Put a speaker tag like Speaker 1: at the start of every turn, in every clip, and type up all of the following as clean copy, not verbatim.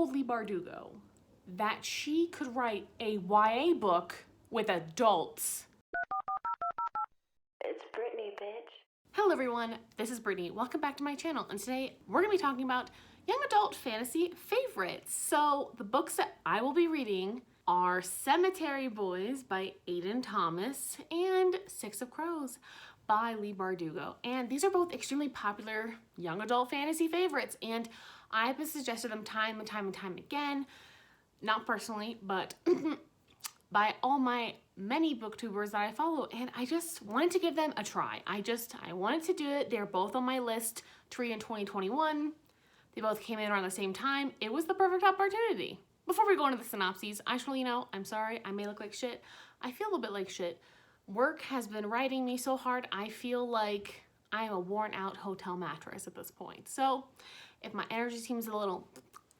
Speaker 1: told Leigh Bardugo that she could write a YA book with adults.
Speaker 2: It's Brittany, bitch.
Speaker 1: Hello everyone, this is Brittany. Welcome back to my channel, and today we're going to be talking about young adult fantasy favorites. So the books that I will be reading are Cemetery Boys by Aiden Thomas and Six of Crows by Leigh Bardugo. And these are both extremely popular young adult fantasy favorites, and I've been suggested them time and time and time again, not personally, but by all my many booktubers that I follow, and I just wanted to give them a try. I wanted to do it. They're both on my list to read in 2021. They both came in around the same time. It was the perfect opportunity. Before we go into the synopses, I just want you to know, I'm sorry, I may look like shit. I feel a little bit like shit. Work has been riding me so hard, I feel like I am a worn out hotel mattress at this point. So if my energy seems a little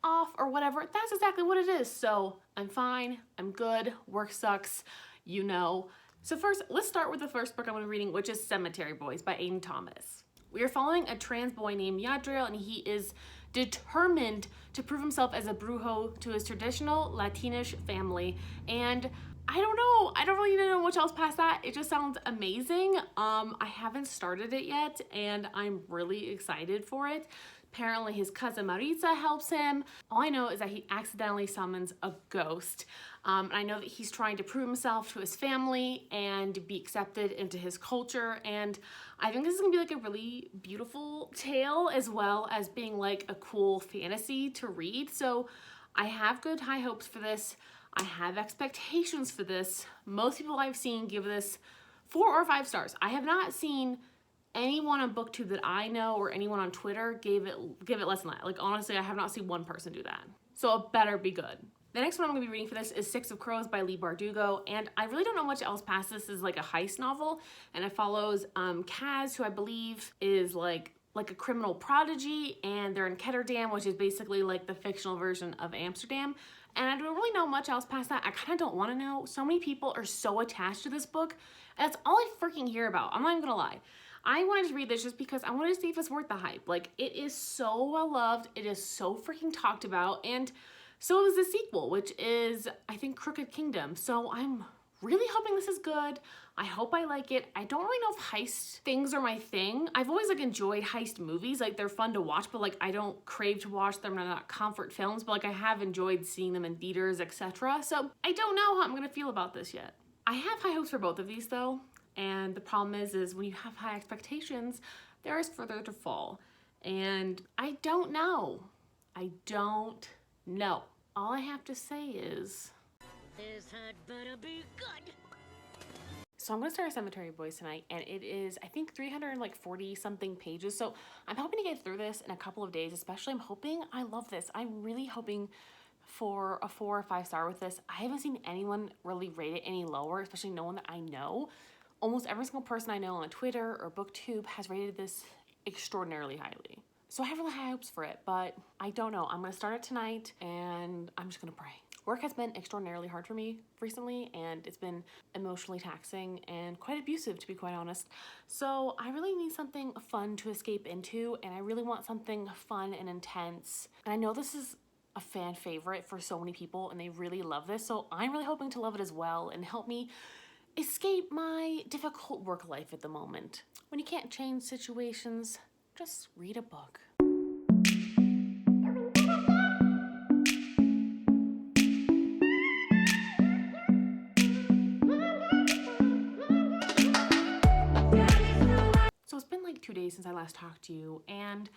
Speaker 1: off or whatever, that's exactly what it is. So I'm fine, I'm good, work sucks, you know. So first, let's start with the first book I'm going to be reading, which is Cemetery Boys by Aiden Thomas. We are following a trans boy named Yadriel, and he is determined to prove himself as a brujo to his traditional Latinish family. And I don't know, I don't really know much else past that. It just sounds amazing. I haven't started it yet, and I'm really excited for it. Apparently his cousin Maritza helps him. All I know is that he accidentally summons a ghost. And I know that he's trying to prove himself to his family and be accepted into his culture. And I think this is gonna be like a really beautiful tale, as well as being like a cool fantasy to read. So I have good high hopes for this. I have expectations for this. Most people I've seen give this 4 or 5 stars. I have not seen anyone on BookTube that I know or anyone on Twitter give it less than that. Like, honestly, I have not seen one person do that. So it better be good. The next one I'm gonna be reading for this is Six of Crows by Leigh Bardugo, and I really don't know much else past this. This is like a heist novel, and it follows Kaz, who I believe is like a criminal prodigy, and they're in Ketterdam, which is basically like the fictional version of Amsterdam. And I don't really know much else past that. I kind of don't want to know. So many people are so attached to this book, and that's all I freaking hear about. I'm not even gonna lie. I wanted to read this just because I wanted to see if it's worth the hype. Like, it is so well loved, it is so freaking talked about, and so is the sequel, which is, I think, Crooked Kingdom. So I'm really hoping this is good. I hope I like it. I don't really know if heist things are my thing. I've always like enjoyed heist movies. Like, they're fun to watch, but like I don't crave to watch them. They're not comfort films, but like I have enjoyed seeing them in theaters, etc. So I don't know how I'm gonna feel about this yet. I have high hopes for both of these though. And the problem is when you have high expectations, there is further to fall. And I don't know. I don't know. All I have to say is,
Speaker 2: This had better be good.
Speaker 1: so I'm gonna start Cemetery Boys tonight, and it is, I think, 340 something pages. So I'm hoping to get through this in a couple of days, especially I love this. I'm really hoping for a 4 or 5 star with this. I haven't seen anyone really rate it any lower, especially no one that I know. Almost every single person I know on Twitter or BookTube has rated this extraordinarily highly. So I have really high hopes for it, but I don't know. I'm gonna start it tonight, and I'm just gonna pray. Work has been extraordinarily hard for me recently, and it's been emotionally taxing and quite abusive, to be quite honest. So I really need something fun to escape into, and I really want something fun and intense. And I know this is a fan favorite for so many people, and they really love this, so I'm really hoping to love it as well and help me escape my difficult work life at the moment. When you can't change situations, just read a book. So it's been like 2 days since I last talked to you, and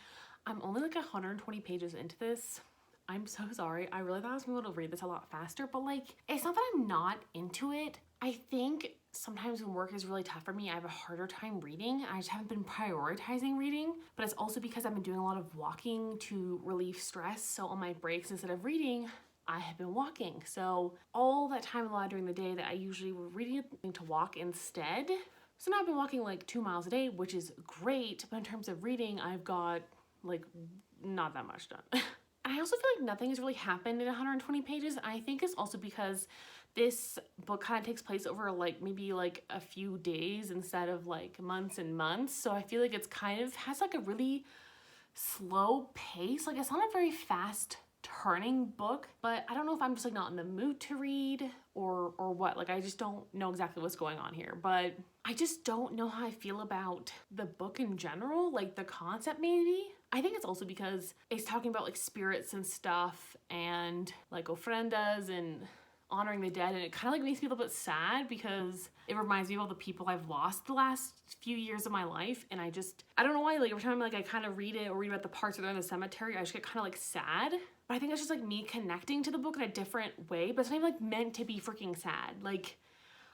Speaker 1: I'm only like 120 pages into this. I'm so sorry. I really thought I was gonna be able to read this a lot faster, but like, it's not that I'm not into it. I think sometimes when work is really tough for me, I have a harder time reading. I just haven't been prioritizing reading, but it's also because I've been doing a lot of walking to relieve stress. So on my breaks, instead of reading, I have been walking. So all that time allowed during the day that I usually would reading to walk instead. So now I've been walking like 2 miles a day, which is great. But in terms of reading, I've got like not that much done. I also feel like nothing has really happened in 120 pages. I think it's also because this book kind of takes place over like maybe like a few days instead of like months and months. So I feel like it's kind of has like a really slow pace. Like, it's not a very fast turning book, but I don't know if I'm just like not in the mood to read or what. Like I just don't know exactly what's going on here, but I just don't know how I feel about the book in general, like the concept maybe. I think it's also because it's talking about like spirits and stuff and like ofrendas and honoring the dead, and it kind of like makes me a little bit sad because it reminds me of all the people I've lost the last few years of my life, and I don't know why, like every time like I kind of read it or read about the parts where they're in the cemetery, I just get kind of like sad. But I think that's just like me connecting to the book in a different way, but it's not even like meant to be freaking sad. Like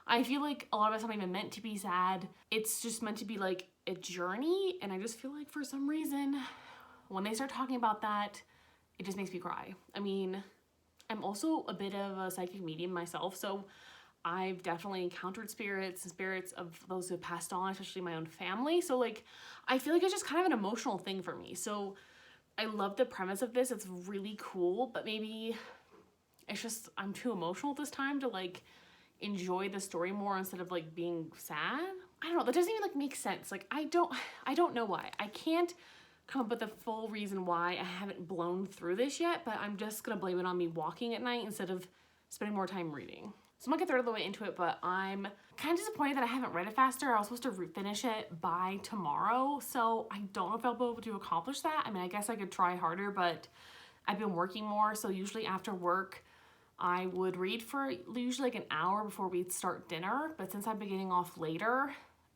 Speaker 1: I feel like a lot of it's not even meant to be sad. It's just meant to be like a journey, and I just feel like for some reason when they start talking about that, it just makes me cry. I mean, I'm also a bit of a psychic medium myself, so I've definitely encountered spirits and spirits of those who have passed on, especially my own family. So like, I feel like it's just kind of an emotional thing for me. So I love the premise of this. It's really cool, but maybe it's just, I'm too emotional this time to like enjoy the story more instead of like being sad. I don't know. That doesn't even like make sense. Like, I don't know why. I can't come up with the full reason why I haven't blown through this yet, but I'm just gonna blame it on me walking at night instead of spending more time reading. So I'm gonna get a third of the way into it, but I'm kind of disappointed that I haven't read it faster. I was supposed to finish it by tomorrow, so I don't know if I'll be able to accomplish that. I mean, I guess I could try harder, but I've been working more, so usually after work, I would read for usually like an hour before we'd start dinner, but since I've been getting off later,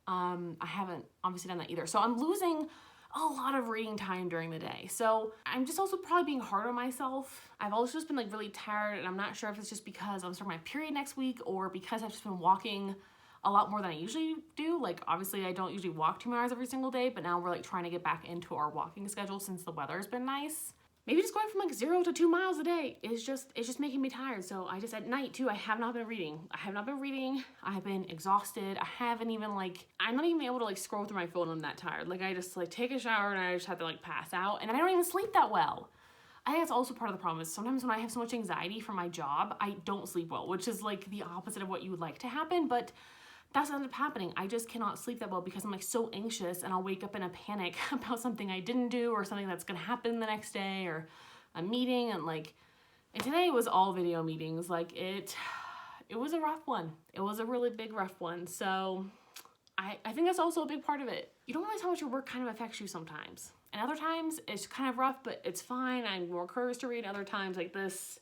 Speaker 1: I haven't obviously done that either. So I'm losing a lot of reading time during the day. So I'm just also probably being hard on myself. I've also just been like really tired, and I'm not sure if it's just because I'm starting my period next week or because I've just been walking a lot more than I usually do. Like obviously I don't usually walk 2 hours every single day, but now we're like trying to get back into our walking schedule since the weather's been nice. Maybe just going from like 0 to 2 miles a day is just making me tired. So I just, at night too, I have not been reading. I have been exhausted. I'm not even able to like scroll through my phone. I'm that tired. Like I just like take a shower and I just have to like pass out, and then I don't even sleep that well. I think that's also part of the problem is sometimes when I have so much anxiety from my job, I don't sleep well, which is like the opposite of what you would like to happen, but that's what ended up happening. I just cannot sleep that well because I'm like so anxious, and I'll wake up in a panic about something I didn't do or something that's gonna happen the next day or a meeting. And today was all video meetings. Like it was a rough one. It was a really big rough one. So I think that's also a big part of it. You don't realize how much your work kind of affects you sometimes. And other times it's kind of rough, but it's fine. I'm more encouraged to read. Other times like this,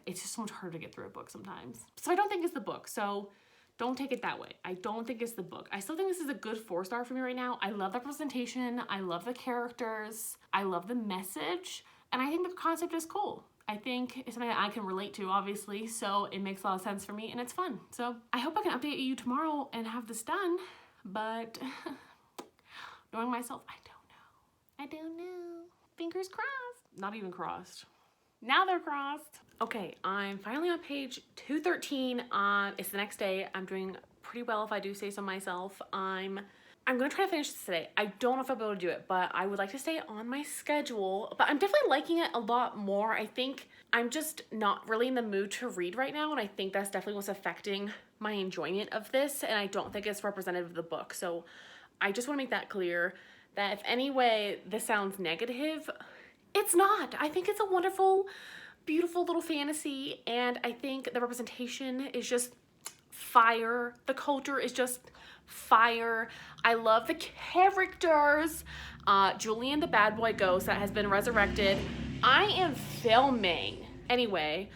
Speaker 1: it's just so much harder to get through a book sometimes. So I don't think it's the book. So don't take it that way. I don't think it's the book. I still think this is a good 4-star for me right now. I love the presentation. I love the characters. I love the message. And I think the concept is cool. I think it's something that I can relate to, obviously. So it makes a lot of sense for me and it's fun. So I hope I can update you tomorrow and have this done. But knowing myself, I don't know. Fingers crossed. Not even crossed. Now they're crossed. Okay, I'm finally on page 213. It's the next day. I'm doing pretty well if I do say so myself. I'm gonna try to finish this today. I don't know if I'll be able to do it, but I would like to stay on my schedule. But I'm definitely liking it a lot more. I think I'm just not really in the mood to read right now, and I think that's definitely what's affecting my enjoyment of this, and I don't think it's representative of the book. So I just wanna make that clear that if any way this sounds negative, it's not. I think it's a wonderful, beautiful little fantasy, and I think the representation is just fire. The culture is just fire. I love the characters. Julian, the bad boy ghost that has been resurrected. I am filming. Anyway,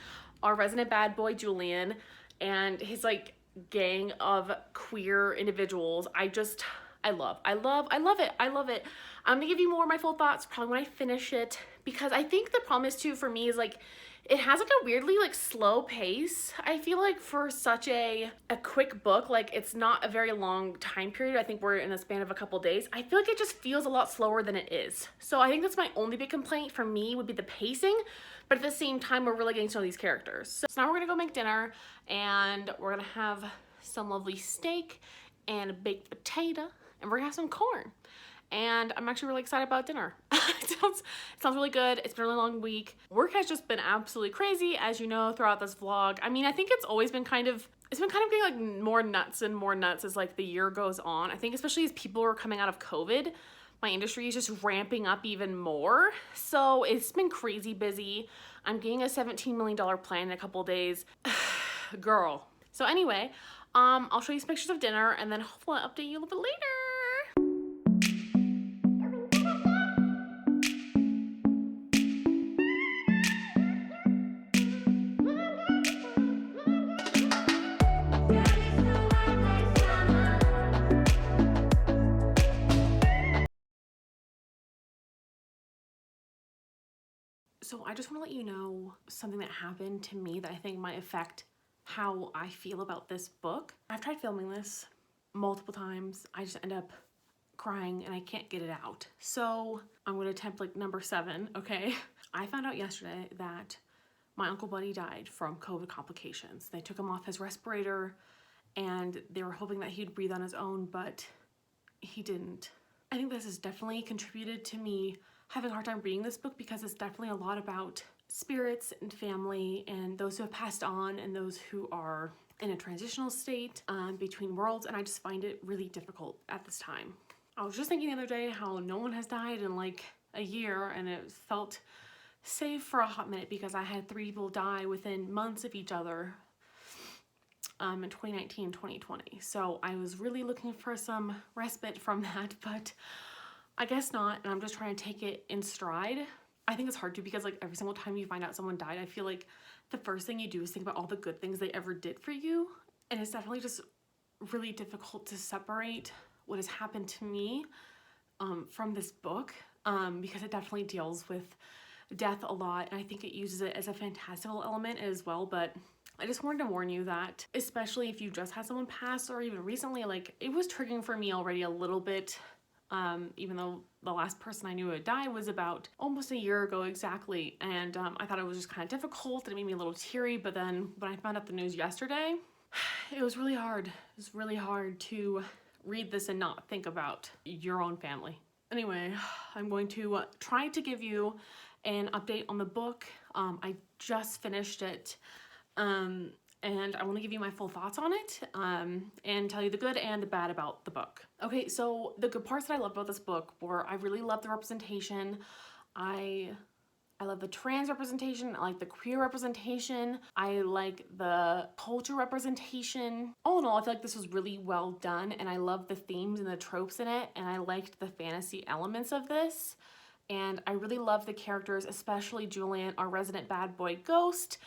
Speaker 1: our resident bad boy Julian and his like gang of queer individuals. I love it. I'm gonna give you more of my full thoughts probably when I finish it, because I think the problem is too for me is like it has like a weirdly like slow pace. I feel like for such a quick book, like it's not a very long time period. I think we're in a span of a couple days. I feel like it just feels a lot slower than it is. So I think that's my only big complaint for me would be the pacing, but at the same time we're really getting to know these characters. So now we're gonna go make dinner, and we're gonna have some lovely steak and a baked potato, and we're gonna have some corn. And I'm actually really excited about dinner. It sounds really good. It's been a really long week. Work has just been absolutely crazy, as you know, throughout this vlog. I mean, I think it's been kind of getting like more nuts and more nuts as like the year goes on. I think especially as people are coming out of COVID, my industry is just ramping up even more. So it's been crazy busy. I'm getting a $17 million plan in a couple days. Girl. So anyway, I'll show you some pictures of dinner and then hopefully I'll update you a little bit later. So I just want to let you know something that happened to me that I think might affect how I feel about this book. I've tried filming this multiple times. I just end up crying and I can't get it out. So I'm gonna attempt like number 7, okay? I found out yesterday that my Uncle Buddy died from COVID complications. They took him off his respirator and they were hoping that he'd breathe on his own, but he didn't. I think this has definitely contributed to me having a hard time reading this book because it's definitely a lot about spirits and family and those who have passed on and those who are in a transitional state between worlds, and I just find it really difficult at this time. I was just thinking the other day how no one has died in like a year, and it felt safe for a hot minute because I had 3 people die within months of each other in 2019 and 2020. So I was really looking for some respite from that, but I guess not, and I'm just trying to take it in stride. I think it's hard to because like every single time you find out someone died, I feel like the first thing you do is think about all the good things they ever did for you, and it's definitely just really difficult to separate what has happened to me from this book because it definitely deals with death a lot, and I think it uses it as a fantastical element as well. But I just wanted to warn you that, especially if you just had someone pass or even recently, like it was triggering for me already a little bit, even though the last person I knew who had died was about almost a year ago exactly, and I thought it was just kind of difficult and it made me a little teary. But then when I found out the news yesterday, it was really hard. It was really hard to read this and not think about your own family. Anyway, I'm going to try to give you an update on the book. I just finished it, and I want to give you my full thoughts on it, and tell you the good and the bad about the book. Okay, so the good parts that I loved about this book were I really loved the representation. I love the trans representation, I like the queer representation, I like the culture representation. All in all, I feel like this was really well done, and I love the themes and the tropes in it, and I liked the fantasy elements of this. And I really love the characters, especially Julian, our resident bad boy ghost.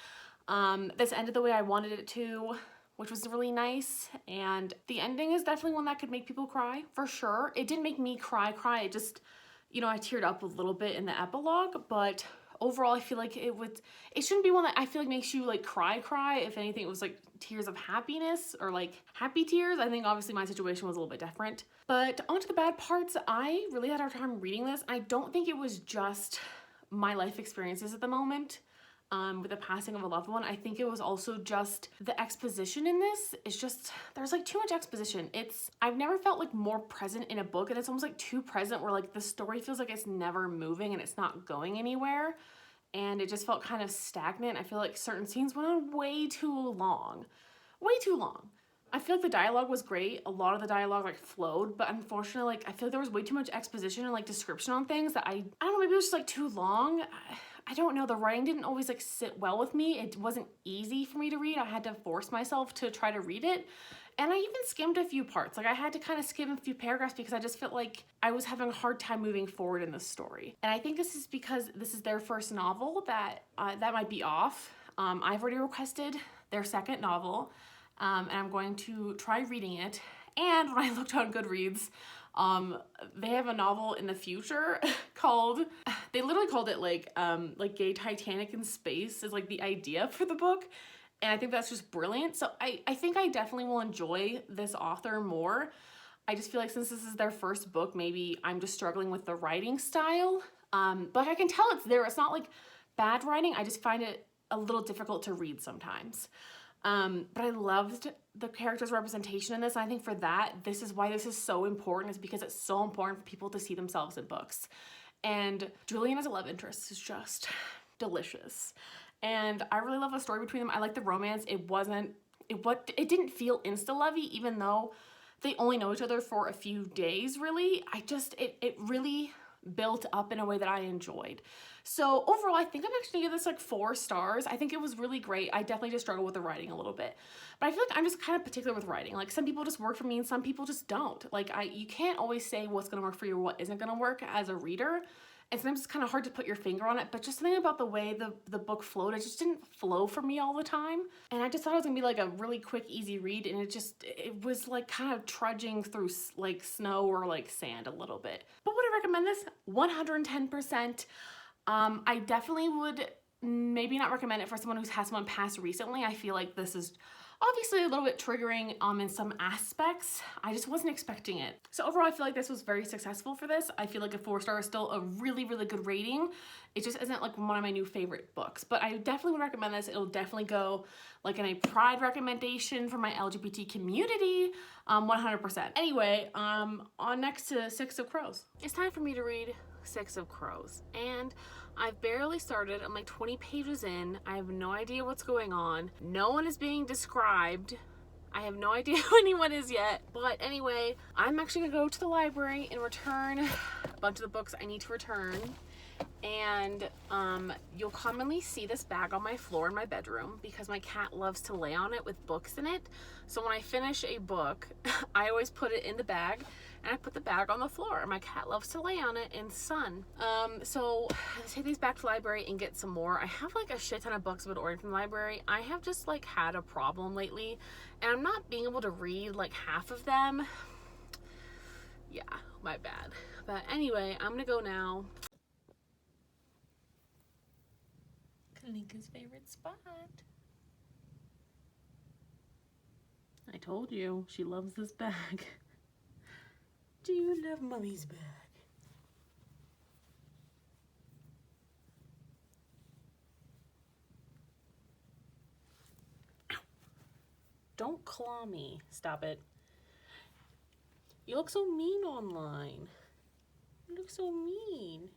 Speaker 1: This ended the way I wanted it to, which was really nice. And the ending is definitely one that could make people cry, for sure. It didn't make me cry. It just, you know, I teared up a little bit in the epilogue, but overall I feel like it shouldn't be one that I feel like makes you like cry. If anything, it was like tears of happiness or like happy tears. I think obviously my situation was a little bit different. But onto the bad parts, I really had a hard time reading this. I don't think it was just my life experiences at the moment with the passing of a loved one. I think it was also just the exposition in this. It's just, there's like too much exposition. I've never felt like more present in a book, and it's almost like too present where like the story feels like it's never moving and it's not going anywhere. And it just felt kind of stagnant. I feel like certain scenes went on way too long. I feel like the dialogue was great. A lot of the dialogue like flowed, but unfortunately, like I feel like there was way too much exposition and like description on things that I don't know, maybe it was just like too long. I don't know, the writing didn't always like sit well with me. It wasn't easy for me to read. I had to force myself to try to read it. And I even skimmed a few parts. Like I had to kind of skim a few paragraphs because I just felt like I was having a hard time moving forward in the story. And I think this is because this is their first novel that might be off. I've already requested their second novel, and I'm going to try reading it. And when I looked on Goodreads, they have a novel in the future called, they literally called it like Gay Titanic in Space is like the idea for the book. And I think that's just brilliant. So I think I definitely will enjoy this author more. I just feel like since this is their first book, maybe I'm just struggling with the writing style. But I can tell it's there. It's not like bad writing. I just find it a little difficult to read sometimes. But I loved the character's representation in this. And I think for that, this is why this is so important, is because it's so important for people to see themselves in books. And Julian as a love interest is just delicious. And I really love the story between them. I like the romance. It didn't feel insta-lovey, even though they only know each other for a few days, really. It really built up in a way that I enjoyed. So overall, I think I'm actually gonna give this like 4 stars. I think it was really great. I definitely just struggled with the writing a little bit. But I feel like I'm just kind of particular with writing. Like some people just work for me and some people just don't. Like you can't always say what's gonna work for you or what isn't gonna work as a reader. And sometimes it's kind of hard to put your finger on it, but just something about the way the book flowed, it just didn't flow for me all the time. And I just thought it was gonna be like a really quick, easy read, and it was like kind of trudging through like snow or like sand a little bit. But would I recommend this? 110%. I definitely would maybe not recommend it for someone who's had someone pass recently. I feel like this is obviously a little bit triggering in some aspects. I just wasn't expecting it. So overall, I feel like this was very successful for this. I feel like a 4 star is still a really, really good rating. It just isn't like one of my new favorite books, but I definitely would recommend this. It'll definitely go like in a pride recommendation for my LGBT community, 100%. Anyway, on next to 6 of Crows. It's time for me to read 6 of Crows, and I've barely started. I'm like 20 pages in. I have no idea what's going on. No one is being described. I have no idea who anyone is yet. But anyway, I'm actually gonna go to the library and return a bunch of the books I need to return. And you'll commonly see this bag on my floor in my bedroom because my cat loves to lay on it with books in it. So when I finish a book, I always put it in the bag and I put the bag on the floor, and my cat loves to lay on it in sun. So I take these back to the library and get some more. I have like a shit ton of books I've been ordering from the library. I have just like had a problem lately, and I'm not being able to read like half of them. Yeah, my bad. But anyway, I'm gonna go now. Kalika's favorite spot. I told you, she loves this bag. Do you love Mommy's bag? Ow. Don't claw me. Stop it. You look so mean online. You look so mean.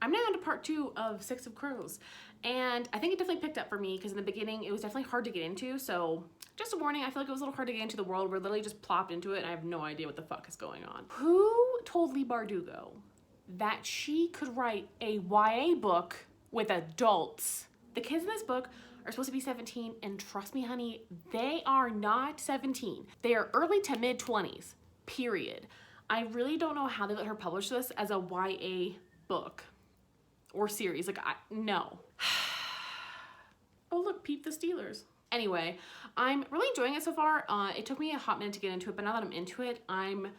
Speaker 1: I'm now on to part 2 of 6 of Crows, and I think it definitely picked up for me because in the beginning it was definitely hard to get into. So just a warning, I feel like it was a little hard to get into the world. We're literally just plopped into it and I have no idea what the fuck is going on. Who told Leigh Bardugo that she could write a YA book with adults? The kids in this book are supposed to be 17, and trust me, honey, they are not 17. They are early to mid 20s, period. I really don't know how they let her publish this as a YA book or series. Like, no. Oh look, Peep the Steelers. Anyway, I'm really enjoying it so far. It took me a hot minute to get into it, but now that I'm into it, I'm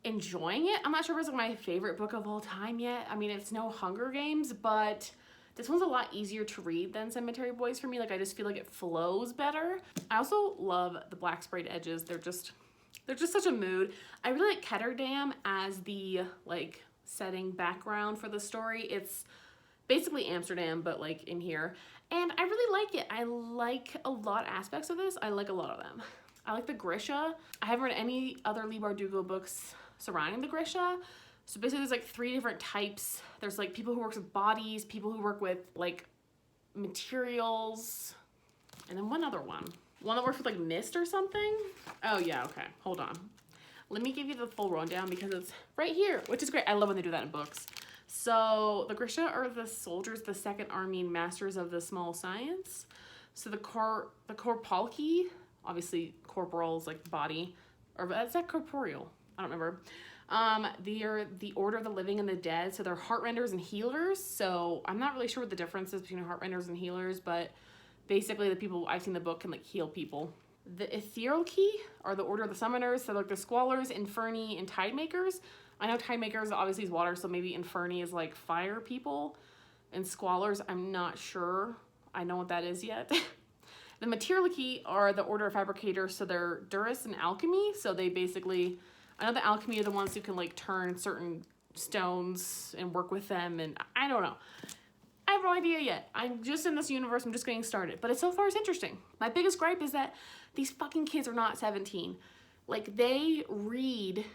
Speaker 1: enjoying it. I'm not sure if it's like my favorite book of all time yet. I mean, it's no Hunger Games, but this one's a lot easier to read than Cemetery Boys for me. Like, I just feel like it flows better. I also love the black sprayed edges. They're just such a mood. I really like Ketterdam as the like setting background for the story. It's basically Amsterdam, but like in here. And I really like it. I like a lot of aspects of this. I like a lot of them. I like the Grisha. I haven't read any other Leigh Bardugo books surrounding the Grisha. So basically there's like 3 different types. There's like people who work with bodies, people who work with like materials, and then one other one. One that works with like mist or something. Oh yeah, okay, hold on. Let me give you the full rundown because it's right here, which is great. I love when they do that in books. So the Grisha are the soldiers, the 2nd Army Masters of the Small Science. So the Korpalki, obviously corporal's like body, or is that corporeal? I don't remember. They're the Order of the Living and the Dead. So they're heartrenders and healers. So I'm not really sure what the difference is between heartrenders and healers, but basically the people I've seen in the book can like heal people. The Etherealki are the Order of the Summoners. So like the Squallers, Inferni, and Tidemakers. I know Tidemakers obviously is water, so maybe Inferni is like fire people. And Squallers, I'm not sure I know what that is yet. The Materialki are the Order of Fabricators, so they're Duras and Alchemy. So they basically, I know the Alchemy are the ones who can like turn certain stones and work with them, and I don't know. I have no idea yet. I'm just in this universe, I'm just getting started. But so far it's interesting. My biggest gripe is that these fucking kids are not 17. Like, they read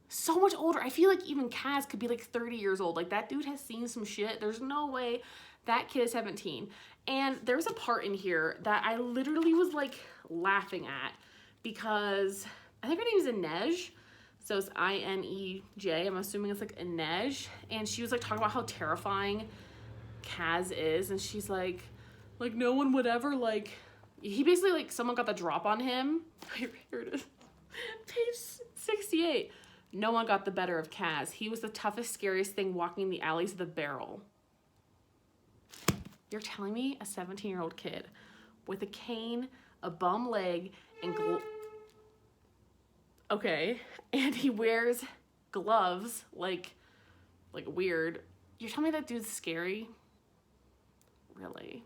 Speaker 1: so much older. I feel like even Kaz could be like 30 years old. Like that dude has seen some shit. There's no way that kid is 17. And there's a part in here that I literally was like laughing at because I think her name is Inej. So it's I-N-E-J. I'm assuming it's like Inej. And she was like talking about how terrifying Kaz is. And she's like no one would ever like, he basically like someone got the drop on him. Here it is. Page 68. No one got the better of Kaz. He was the toughest, scariest thing walking the alleys of the barrel. You're telling me a 17-year-old kid with a cane, a bum leg, and okay, and he wears gloves like weird. You're telling me that dude's scary? Really?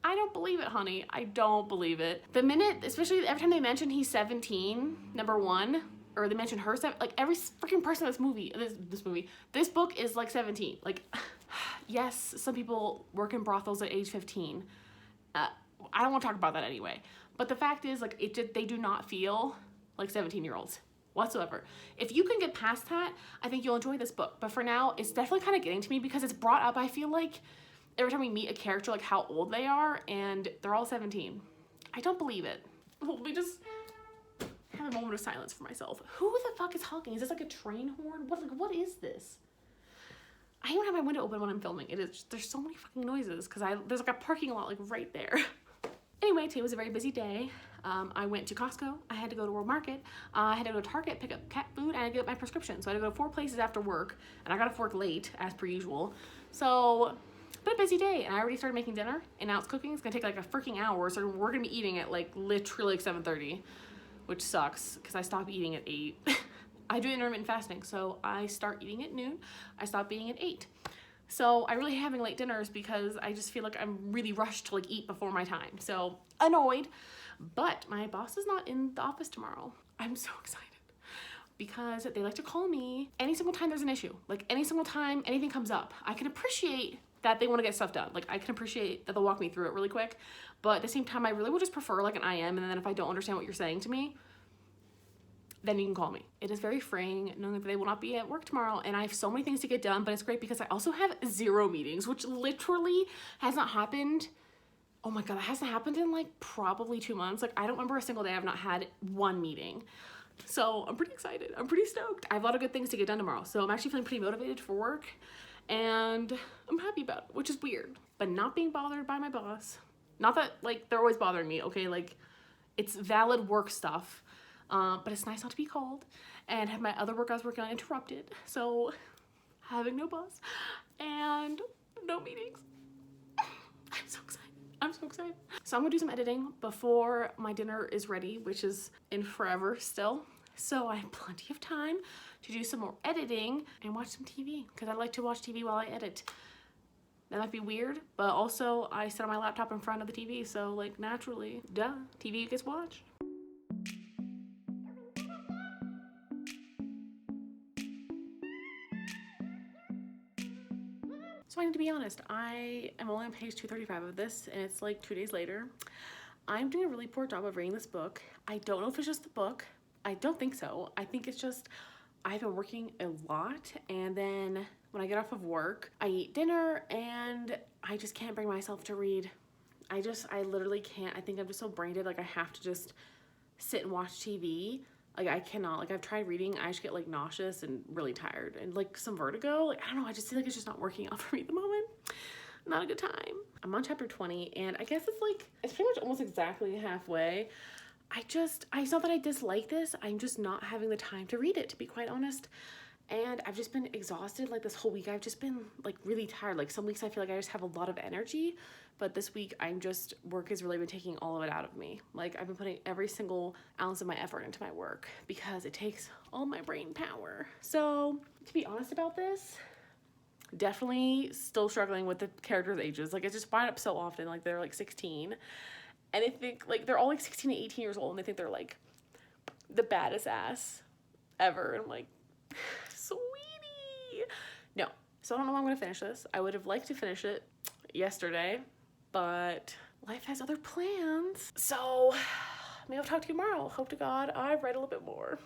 Speaker 1: I don't believe it, honey. I don't believe it. The minute, especially every time they mention he's 17, number one, or they mention her, like every freaking person in this book is like 17. Like, yes, some people work in brothels at age 15. I don't want to talk about that anyway. But the fact is, like, they do not feel like 17-year-olds whatsoever. If you can get past that, I think you'll enjoy this book. But for now, it's definitely kind of getting to me because it's brought up, I feel like, every time we meet a character, like how old they are, and they're all 17. I don't believe it. Let me just have a moment of silence for myself. Who the fuck is honking? Is this like a train horn? What is this? I don't have my window open when I'm filming. There's so many fucking noises because there's like a parking lot like right there. Anyway, today was a very busy day. I went to Costco. I had to go to World Market. I had to go to Target, pick up cat food, and I had to get my prescription. So I had to go to 4 places after work, and I got off work late as per usual. So, but a busy day, and I already started making dinner, and now it's cooking. It's gonna take like a freaking hour, so we're gonna be eating at like literally like 7:30, which sucks because I stopped eating at 8. I do intermittent fasting, so I start eating at noon. I stop eating at 8. So I really having late dinners because I just feel like I'm really rushed to like eat before my time. So annoyed, but my boss is not in the office tomorrow. I'm so excited because they like to call me any single time there's an issue. Like any single time anything comes up. I can appreciate that they want to get stuff done. Like I can appreciate that they'll walk me through it really quick. But at the same time, I really would just prefer like an IM, and then if I don't understand what you're saying to me, then you can call me. It is very freeing knowing that they will not be at work tomorrow, and I have so many things to get done, but it's great because I also have 0 meetings, which literally has not happened. Oh my God, it hasn't happened in like probably 2 months. Like I don't remember a single day I've not had 1 meeting. So I'm pretty excited. I'm pretty stoked. I have a lot of good things to get done tomorrow. So I'm actually feeling pretty motivated for work, and I'm happy about it, which is weird, but not being bothered by my boss. Not that like they're always bothering me, okay? Like it's valid work stuff. But it's nice not to be called and have my other work I was working on interrupted. So having no boss and no meetings. I'm so excited. I'm so excited. So I'm gonna do some editing before my dinner is ready, which is in forever still. So I have plenty of time to do some more editing and watch some TV because I like to watch TV while I edit. That might be weird, but also I sit on my laptop in front of the TV. So like naturally, duh, TV gets watched. So I need to be honest, I am only on page 235 of this, and it's like 2 days later. I'm doing a really poor job of reading this book. I don't know if it's just the book. I don't think so. I think it's just I've been working a lot, and then when I get off of work, I eat dinner, and I just can't bring myself to read. I literally can't. I think I'm just so brain dead, like I have to just sit and watch TV. Like I cannot, like I've tried reading, I just get like nauseous and really tired and like some vertigo. Like, I don't know, I just feel like it's just not working out for me at the moment. Not a good time. I'm on chapter 20 and I guess it's pretty much almost exactly halfway. It's not that I dislike this, I'm just not having the time to read it, to be quite honest. And I've just been exhausted, like this whole week. I've just been like really tired. Like some weeks I feel like I just have a lot of energy, but this week work has really been taking all of it out of me. Like I've been putting every single ounce of my effort into my work because it takes all my brain power. So to be honest about this, definitely still struggling with the characters' ages. Like it's just brought up so often, like they're like 16 and I think like they're all like 16 to 18 years old and they think they're like the baddest ass ever. And I'm like, sweetie. No, so I don't know when I'm gonna finish this. I would have liked to finish it yesterday, but life has other plans. So maybe I'll talk to you tomorrow. Hope to God I've read a little bit more.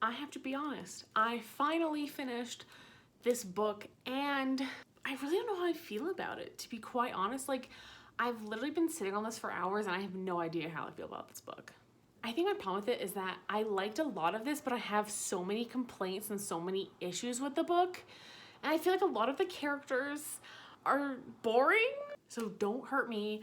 Speaker 1: I have to be honest. I finally finished this book and I really don't know how I feel about it, to be quite honest. Like, I've literally been sitting on this for hours and I have no idea how I feel about this book. I think my problem with it is that I liked a lot of this, but I have so many complaints and so many issues with the book. And I feel like a lot of the characters are boring. So don't hurt me.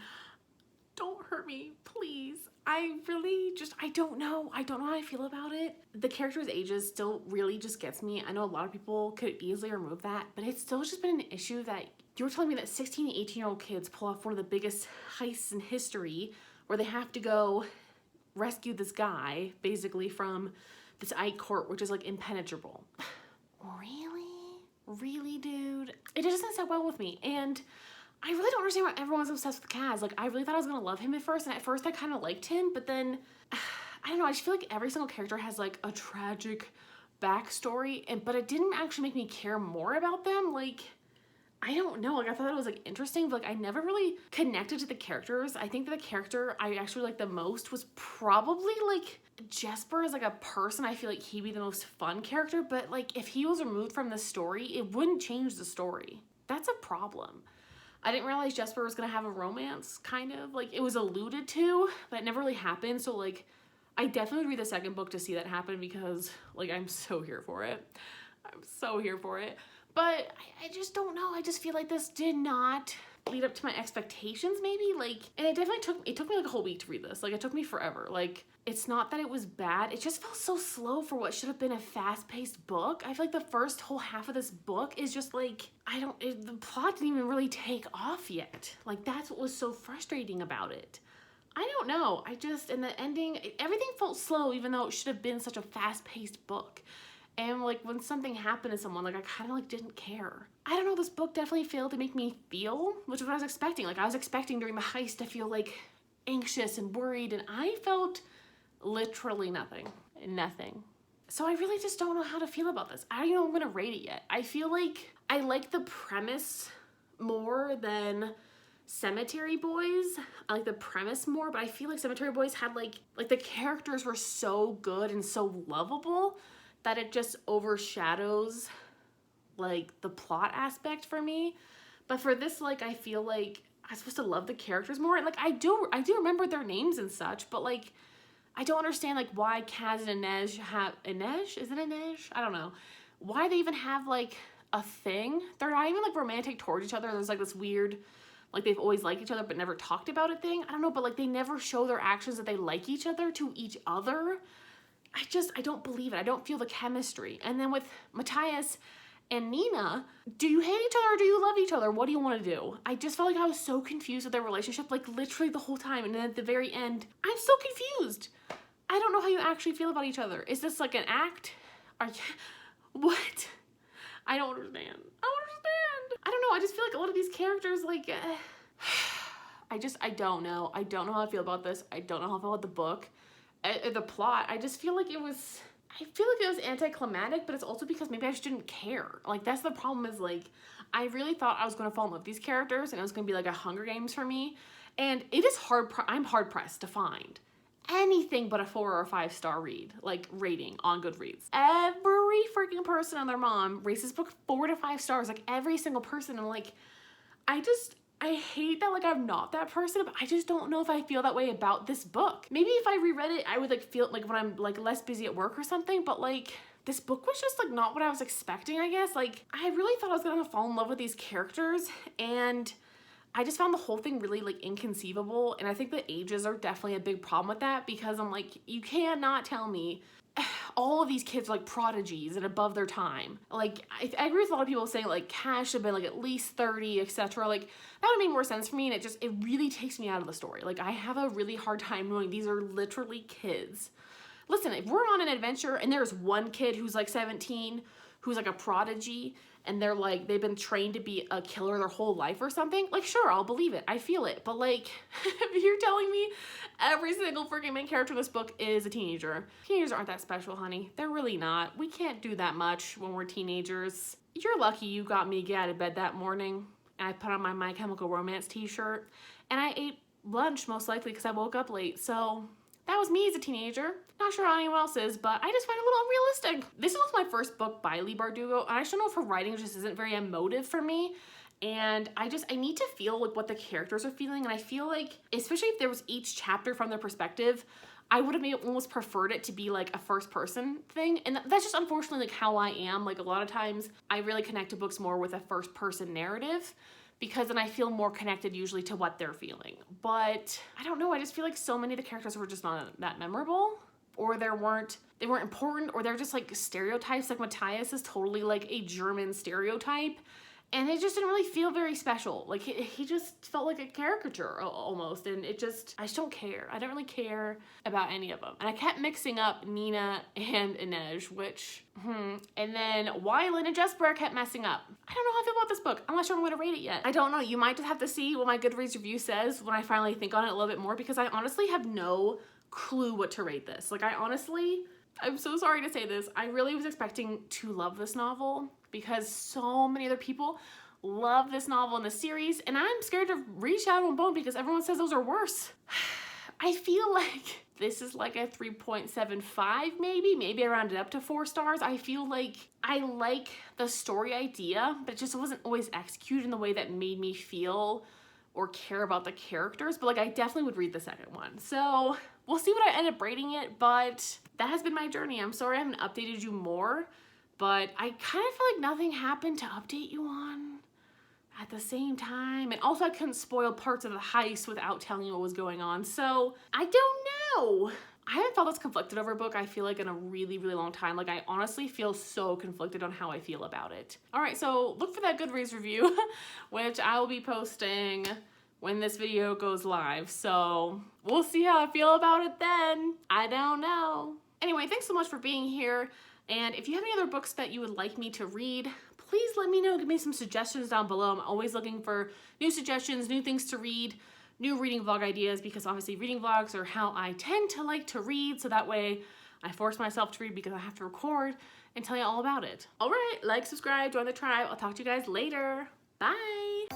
Speaker 1: Don't hurt me, please. I really just, I don't know how I feel about it. The characters' ages still really just gets me. I know a lot of people could easily remove that, but it's still just been an issue that you were telling me that 16 and 18-year-old kids pull off one of the biggest heists in history where they have to go rescue this guy basically from this Ike court, which is like impenetrable. Really, dude? It just doesn't sit well with me. And I really don't understand why everyone's obsessed with Kaz. Like, I really thought I was gonna love him at first, and at first I kind of liked him, but then, I don't know, I just feel like every single character has like a tragic backstory, but it didn't actually make me care more about them. Like, I don't know, like I thought it was like interesting, but like I never really connected to the characters. I think that the character I actually liked the most was probably like Jesper as like a person. I feel like he'd be the most fun character, but like if he was removed from the story, it wouldn't change the story. That's a problem. I didn't realize Jesper was gonna have a romance, kind of. Like, it was alluded to, but it never really happened. So, like, I definitely would read the second book to see that happen because, like, I'm so here for it. I'm so here for it. But I just don't know. I just feel like this did not lead up to my expectations, maybe. Like, and it definitely took me like a whole week to read this. Like, it took me forever. Like, it's not that it was bad. It just felt so slow for what should have been a fast-paced book. I feel like the first whole half of this book is just like, the plot didn't even really take off yet. Like, that's what was so frustrating about it. I don't know. And the ending, everything felt slow even though it should have been such a fast-paced book. And like when something happened to someone, like I kind of like didn't care. I don't know, this book definitely failed to make me feel, which is what I was expecting. Like I was expecting during the heist to feel like anxious and worried, and I felt literally nothing. So I really just don't know how to feel about this. I don't even know if I'm gonna rate it yet. I feel like I like the premise more than Cemetery Boys. I like the premise more, but I feel like Cemetery Boys had like the characters were so good and so lovable that it just overshadows like the plot aspect for me. But for this, like I feel like I'm supposed to love the characters more. Like I do remember their names and such, but like I don't understand like why Kaz and Inej have Inej? Is it Inej? I don't know. Why they even have like a thing. They're not even like romantic towards each other. There's like this weird, like they've always liked each other but never talked about a thing. I don't know, but like they never show their actions that they like each other to each other. I don't believe it. I don't feel the chemistry. And then with Matthias and Nina, do you hate each other or do you love each other? What do you want to do? I just felt like I was so confused with their relationship, like literally the whole time. And then at the very end, I'm so confused. I don't know how you actually feel about each other. Is this like an act? What? I don't understand. I don't know. I just feel like a lot of these characters, like, I don't know. I don't know how I feel about this. I don't know how I feel about the book. The plot, I feel like it was anticlimactic, but it's also because maybe I just didn't care. Like, that's the problem is, like, I really thought I was going to fall in love with these characters, and it was going to be, like, a Hunger Games for me, and it is I'm hard-pressed to find anything but a 4 or 5 star read, like, rating on Goodreads. Every freaking person and their mom rates this book 4 to 5 stars, like, every single person, and, like, I hate that, like, I'm not that person, but I just don't know if I feel that way about this book. Maybe if I reread it, I would, like, feel, like, when I'm, like, less busy at work or something, but, like, this book was just, like, not what I was expecting, I guess. Like, I really thought I was gonna fall in love with these characters, and I just found the whole thing really, like, inconceivable, and I think the ages are definitely a big problem with that, because I'm like, you cannot tell me all of these kids are like prodigies and above their time. Like, I agree with a lot of people saying like Cash should have been like at least 30, etc. Like, that would make more sense for me, and it really takes me out of the story. Like, I have a really hard time knowing these are literally kids. Listen, if we're on an adventure and there's one kid who's like 17, who's like a prodigy, and they're like, they've been trained to be a killer their whole life or something, like, sure, I'll believe it. I feel it. But like, if you're telling me every single freaking main character in this book is a teenager, teenagers aren't that special, honey. They're really not. We can't do that much when we're teenagers. You're lucky you got me to get out of bed that morning, and I put on my Chemical Romance t-shirt, and I ate lunch most likely because I woke up late. So That was me as a teenager. Not sure how anyone else is, but I just find it a little unrealistic. This was my first book by Leigh Bardugo, and I just don't know if her writing just isn't very emotive for me. And I need to feel like what the characters are feeling, and I feel like, especially if there was each chapter from their perspective, I would have almost preferred it to be like a first person thing. And that's just unfortunately like how I am. Like a lot of times I really connect to books more with a first person narrative, because then I feel more connected usually to what they're feeling. But I don't know, I just feel like so many of the characters were just not that memorable, or they weren't important, or they're just like stereotypes. Like Matthias is totally like a German stereotype, and it just didn't really feel very special. Like he just felt like a caricature almost, and I just don't care. I don't really care about any of them. And I kept mixing up Nina and Inej, which, and then Wylan and Jesper I kept messing up. I don't know how I feel about this book. I'm not sure I'm gonna rate it yet. I don't know, you might just have to see what my Goodreads review says when I finally think on it a little bit more, because I honestly have no clue what to rate this. Like I'm so sorry to say this, I really was expecting to love this novel, because so many other people love this novel in the series, and I'm scared to read Shadow and Bone because everyone says those are worse. I feel like this is like a 3.75 maybe I rounded up to 4 stars. I feel like I like the story idea, but it just wasn't always executed in the way that made me feel or care about the characters. But like, I definitely would read the second one. So we'll see what I end up rating it, but that has been my journey. I'm sorry I haven't updated you more, but I kind of feel like nothing happened to update you on at the same time. And also I couldn't spoil parts of the heist without telling you what was going on. So I don't know. I haven't felt this conflicted over a book, I feel like, in a really, really long time. Like, I honestly feel so conflicted on how I feel about it. All right, so look for that Goodreads review, which I will be posting when this video goes live. So we'll see how I feel about it then. I don't know. Anyway, thanks so much for being here. And if you have any other books that you would like me to read, please let me know. Give me some suggestions down below. I'm always looking for new suggestions, new things to read, new reading vlog ideas, because obviously reading vlogs are how I tend to like to read, so that way I force myself to read because I have to record and tell you all about it. All right, like, subscribe, join the tribe. I'll talk to you guys later. Bye.